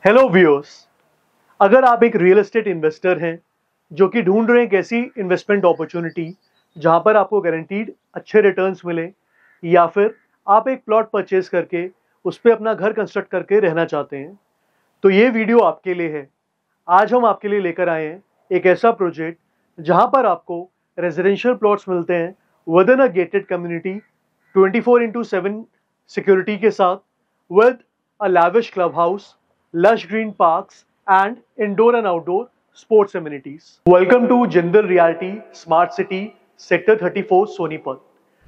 Hello viewers, अगर आप एक रियल एस्टेट इन्वेस्टर हैं जो कि ढूंढ रहे हैं एक ऐसी इन्वेस्टमेंट अपॉर्चुनिटी जहां पर आपको गारंटीड अच्छे रिटर्न्स मिले, या फिर आप एक प्लॉट परचेज करके उस पर अपना घर कंस्ट्रक्ट करके रहना चाहते हैं, तो ये वीडियो आपके लिए है। आज हम आपके लिए लेकर आए हैं एक ऐसा प्रोजेक्ट जहां पर आपको रेजिडेंशियल प्लॉट्स मिलते हैं with in a gated community 24/7 security के साथ, with a lavish clubhouse, lush green parks and indoor and outdoor sports amenities. Welcome to Jindal Realty Smart City Sector 34 Sonipat,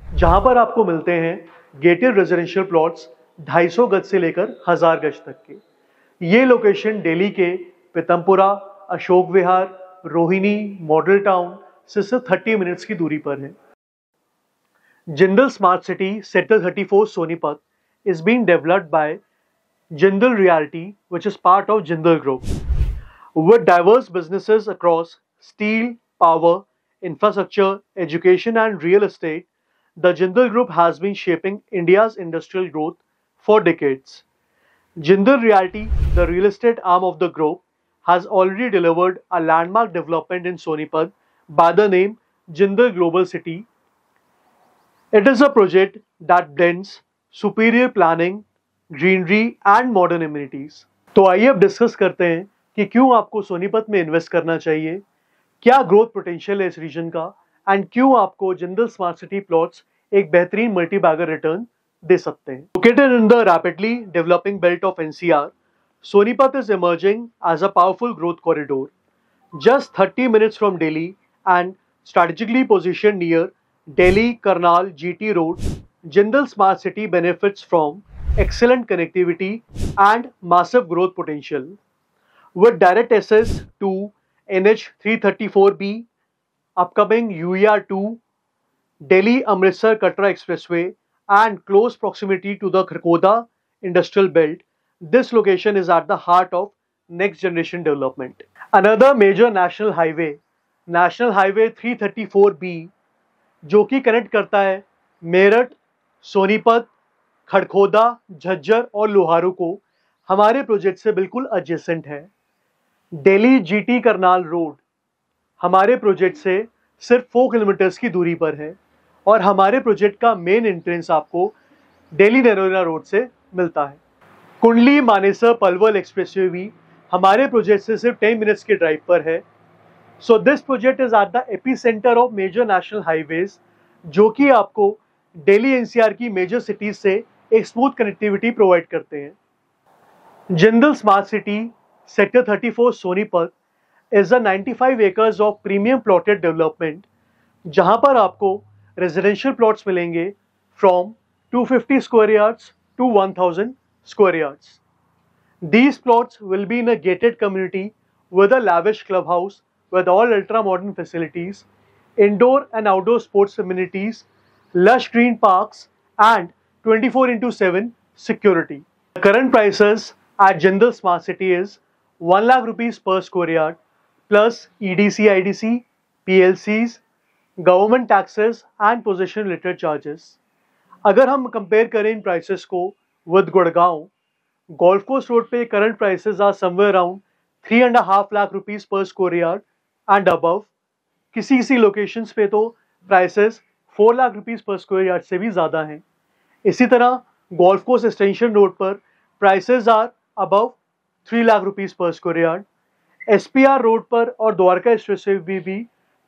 जहां पर आपको मिलते हैं गेटेड रेजिडेंशियल प्लॉट्स 250 गज से लेकर 1000 गज तक के। ये लोकेशन दिल्ली के पीतमपुरा, अशोक विहार, रोहिणी मॉडल टाउन से सिर्फ 30 मिनट्स की दूरी पर है। Jindal Smart City Sector 34 Sonipat is being developed by Jindal Realty, which is part of Jindal Group. With diverse businesses across steel, power, infrastructure, education and real estate, the Jindal Group has been shaping India's industrial growth for decades. Jindal Realty, the real estate arm of the group, has already delivered a landmark development in Sonipat by the name Jindal Global City. It is a project that blends superior planning, greenery and modern amenities. तो आइए अब discuss करते हैं कि क्यों आपको सोनीपत में invest करना चाहिए, क्या ग्रोथ पोटेंशियल है इस रीजन का, एंड क्यों आपको जिंदल स्मार्ट सिटी प्लॉट्स एक बेहतरीन मल्टी बैगर रिटर्न दे सकते हैं। Located in the rapidly developing belt of NCR, Sonipat is emerging as a powerful growth corridor, just 30 minutes from Delhi and strategically positioned near Delhi-Karnal GT Road. Jindal Smart City benefits from excellent connectivity and massive growth potential. With direct access to NH 334B, upcoming UER2, Delhi-Amritsar Katra Expressway, and close proximity to the Kharkhoda Industrial Belt, this location is at the heart of next generation development. Another major national highway, National Highway 334B, जो कि connect करता है मेरठ, सोनीपत, खड़खोदा, झज्जर और लोहारू को, हमारे project से बिल्कुल adjacent है। दिल्ली जीटी करनाल रोड हमारे प्रोजेक्ट से सिर्फ 4 किलोमीटर्स की दूरी पर है, और हमारे प्रोजेक्ट का मेन एंट्रेंस आपको दिल्ली नरोला रोड से मिलता है। कुंडली मानेसर पलवल एक्सप्रेसवे भी हमारे प्रोजेक्ट से सिर्फ 10 मिनट्स के ड्राइव पर है। So this project is at the epicentre of major national highways, जो कि आपको दिल्ली एनसीआर की मेजर सिटीज से एक स्मूथ कनेक्टिविटी प्रोवाइड करते हैं। Jindal smart city sector 34 Sonipat is a 95 acres of premium plotted development, जहां पर आपको रेजिडेंशियल प्लॉट्स मिलेंगे from 250 square yards to 1000 square yards. These plots will be in a gated community with a lavish clubhouse with all ultra-modern facilities, indoor and outdoor sports amenities, lush green parks, and 24/7 security. The current prices at Jindal Smart City is 1 lakh rupees per square yard plus EDC, IDC, PLCs, government taxes and possession related charges. अगर हम compare करें इन prices को with Gurgaon, golf course road पे current prices are somewhere around 3.5 lakh rupees per square yard and above. किसी किसी locations पे तो prices 4 lakh rupees per square yard से भी ज़्यादा हैं। इसी तरह गोल्फ कोर्स एक्सटेंशन रोड पर prices are above 3 lakh rupees per square yard. SPR road पर और द्वारका एक्सप्रेसवे भी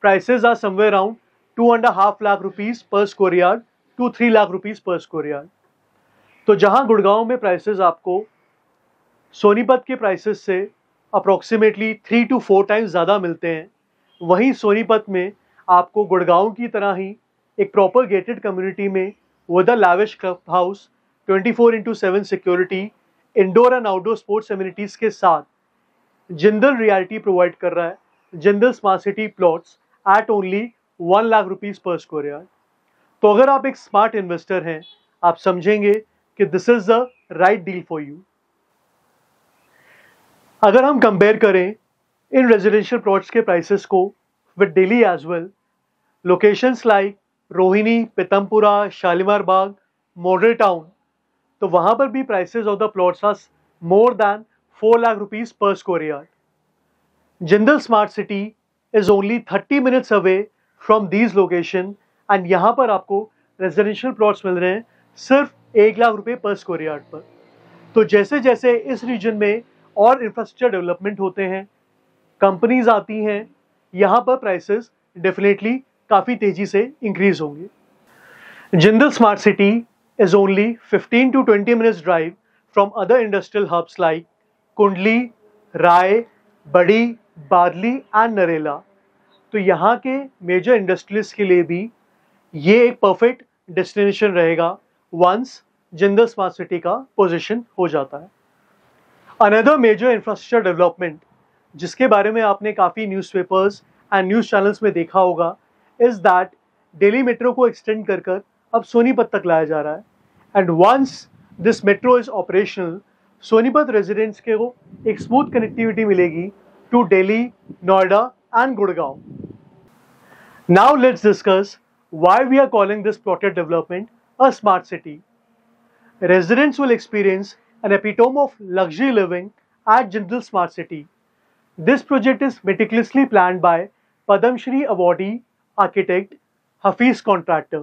prices are somewhere around 2.5 lakh rupees per square yard to 3 lakh rupees per square yard. तो जहां गुड़गांव में प्राइसेस आपको सोनीपत के प्राइसेस से अप्रॉक्सीमेटली 3 to 4 टाइम्स ज़्यादा मिलते हैं, वहीं सोनीपत में आपको गुड़गांव की तरह ही एक प्रॉपर गेटेड कम्युनिटी में with a lavish club house, 24/7 security, indoor and outdoor sports amenities के साथ जिंदल रियल्टी प्रोवाइड कर रहा है Jindal smart city plots at only 1 lakh rupees per square yard. तो अगर आप एक स्मार्ट इन्वेस्टर हैं, आप समझेंगे कि this is the right deal for you. अगर हम कंपेयर करें इन रेजिडेंशियल प्लॉट्स के प्राइसेस को with Delhi as well, locations like Rohini, Pitampura, Shalimar Bagh, model town, तो वहां पर भी prices of the plots are more than 4 lakh rupees per square yard. Jindal Smart City is only 30 minutes away from these location and यहाँ पर आपको residential plots मिल रहे हैं सिर्फ 1 लाख रुपए पर स्क्वायर यार्ड पर। तो जैसे जैसे इस रीजन में और इंफ्रास्ट्रक्चर डेवलपमेंट होते हैं, कंपनीज आती हैं, यहाँ पर प्राइसेस डेफिनेटली काफ़ी तेजी से इंक्रीज होंगे। Jindal Smart City is only 15 to 20 minutes drive from other industrial hubs like कुंडली, राय, बड़ी, बादली एंड नरेला। तो यहाँ के मेजर इंडस्ट्रियलिस्ट के लिए भी ये एक परफेक्ट डेस्टिनेशन रहेगा वंस जिंदल स्मार्ट सिटी का पोजीशन हो जाता है। अनदर मेजर इंफ्रास्ट्रक्चर डेवलपमेंट जिसके बारे में आपने काफ़ी न्यूज़पेपर्स एंड न्यूज़ चैनल्स में देखा होगा इज़ दैट दिल्ली मेट्रो को एक्सटेंड कर कर अब सोनीपत तक लाया जा रहा है and once this metro is operational Sonipat residents के को एक स्मूथ कनेक्टिविटी मिलेगी to Delhi, Noida and Gurgaon. Now let's discuss why we are calling this plotted development a smart city. Residents will experience an epitome of luxury living at Jindal Smart City. This project is meticulously planned by Padam Shri awardee architect Hafiz Contractor.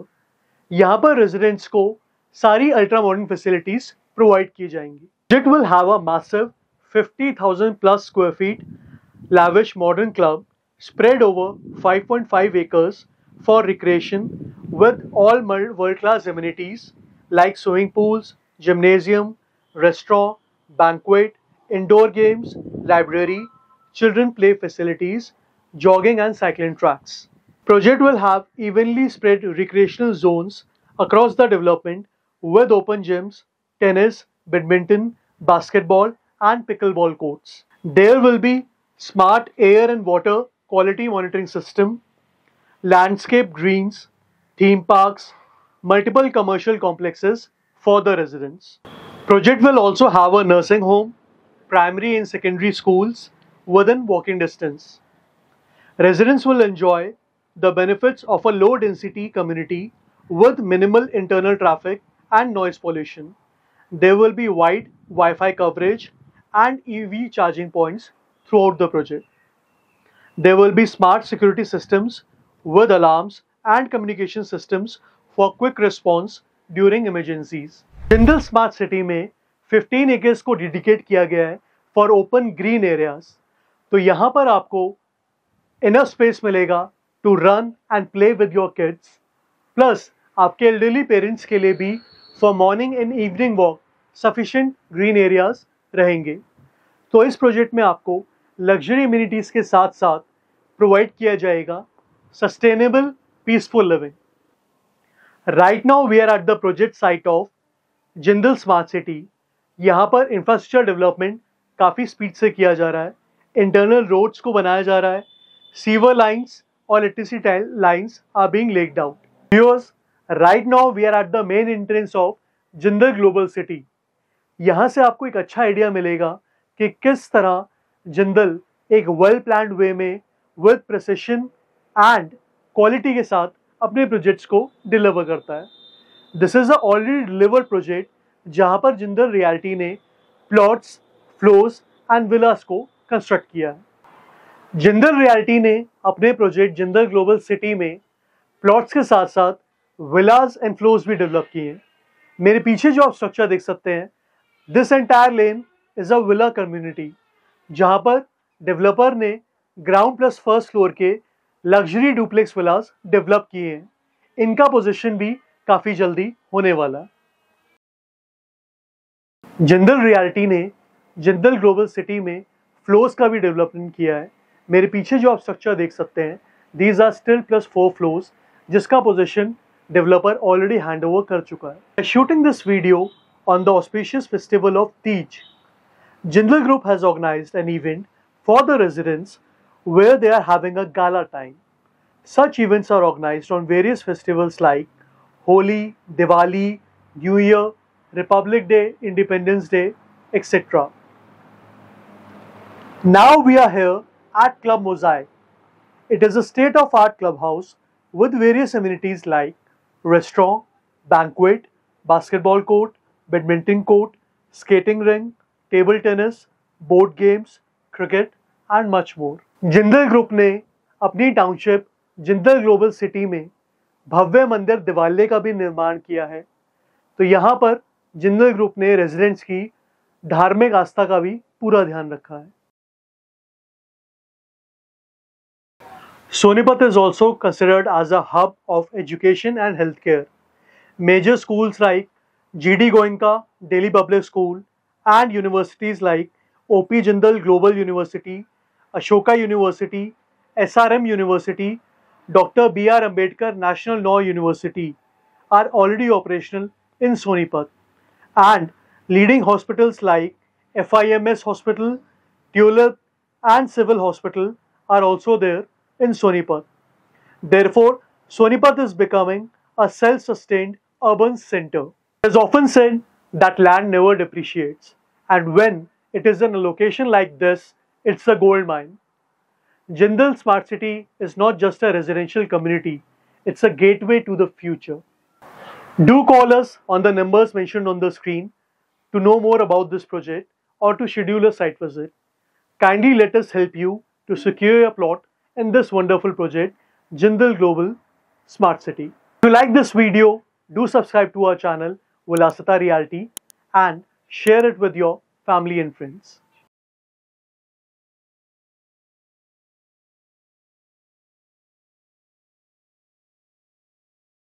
यहाँ पर residents को सारी ultra modern facilities provide की जाएंगी। It will have a massive 50,000 plus square feet lavish modern club spread over 5.5 acres for recreation with all world-class amenities like swimming pools, gymnasium, restaurant, banquet, indoor games, library, children play facilities, jogging and cycling tracks. Project will have evenly spread recreational zones across the development with open gyms, tennis, badminton, basketball and pickleball courts. There will be smart air and water quality monitoring system, landscape greens, theme parks, multiple commercial complexes for the residents. Project will also have a nursing home, primary and secondary schools within walking distance. Residents will enjoy the benefits of a low density community with minimal internal traffic and noise pollution. There will be wide Wi-Fi coverage and EV charging points throughout the project. There will be smart security systems with alarms and communication systems for quick response during emergencies. Jindal Smart City में 15 acres को dedicate किया गया है for open green areas. तो यहाँ पर आपको enough space मिलेगा to run and play with your kids. Plus आपके elderly parents के लिए भी for morning and evening walk sufficient green areas रहेंगे। तो इस प्रोजेक्ट में आपको luxury amenities के साथ साथ provide किया जाएगा sustainable peaceful living. Right now we are at the project site of Jindal Smart City. यहाँ पर इंफ्रास्ट्रक्चर डेवलपमेंट काफ़ी स्पीड से किया जा रहा है। इंटरनल रोड्स को बनाया जा रहा है, सीवर लाइंस और electricity lines are being laid out. Viewers, right now we are at the main entrance of Jindal global city. यहाँ से आपको एक अच्छा आइडिया मिलेगा कि किस तरह जिंदल एक वेल प्लान्ड वे में विद प्रिसिशन एंड क्वालिटी के साथ अपने प्रोजेक्ट्स को डिलीवर करता है। This is a already delivered project जहां पर जिंदल रियल्टी ने प्लॉट्स, फ्लोर्स एंड विलास को कंस्ट्रक्ट किया है। जिंदल रियल्टी ने अपने प्रोजेक्ट जिंदल ग्लोबल सिटी में प्लॉट्स के साथ साथ विलास एंड फ्लोर्स भी डेवलप किए हैं। मेरे पीछे जो आप स्ट्रक्चर देख सकते हैं, this entire lane is a villa community जहां पर डेवलपर ने ग्राउंड प्लस फर्स्ट फ्लोर के लग्जरी डुप्लेक्स विलास डेवलप किए हैं। इनका पोजीशन भी काफ़ी जल्दी होने वाला है। जिंदल रियल्टी ने जिंदल ग्लोबल सिटी में फ्लोर्स का भी डेवलपमेंट किया है। मेरे पीछे जो आप स्ट्रक्चर देख सकते हैं, these are still plus 4 floors जिसका possession developer already hand over कर चुका है। Shooting this video on the auspicious festival of Teej, Jindal group has organised an event for the residents where they are having a gala time. Such events are organized on various festivals like Holi, Diwali, New Year, Republic Day, Independence Day, etc. Now we are here at Club Mosaic. It is a state-of-art clubhouse with various amenities like restaurant, banquet, basketball court, badminton court, skating ring, table tennis, board games, cricket and much more. Jindal group ने अपनी township Jindal global city में भव्य मंदिर दिवाले का भी निर्माण किया है। तो यहाँ पर जिंदल ग्रुप ने रेजिडेंट्स की धार्मिक आस्था का भी पूरा ध्यान रखा है। Sonipat is also considered as a hub of education and healthcare. Major schools like GD Goenka, Delhi Public School, and universities like OP Jindal Global University, Ashoka University, SRM University, Dr. B.R. Ambedkar National Law University are already operational in Sonipat. And leading hospitals like FIMS Hospital, Tulip, and Civil Hospital are also there in Sonipat. Therefore, Sonipat is becoming a self-sustained urban center. It is often said that land never depreciates, and when it is in a location like this, it's a gold mine. Jindal Smart City is not just a residential community, it's a gateway to the future. Do call us on the numbers mentioned on the screen to know more about this project or to schedule a site visit. Kindly let us help you to secure a plot in this wonderful project, Jindal Global Smart City. If you like this video, do subscribe to our channel, Vilasata Realty, and share it with your family and friends.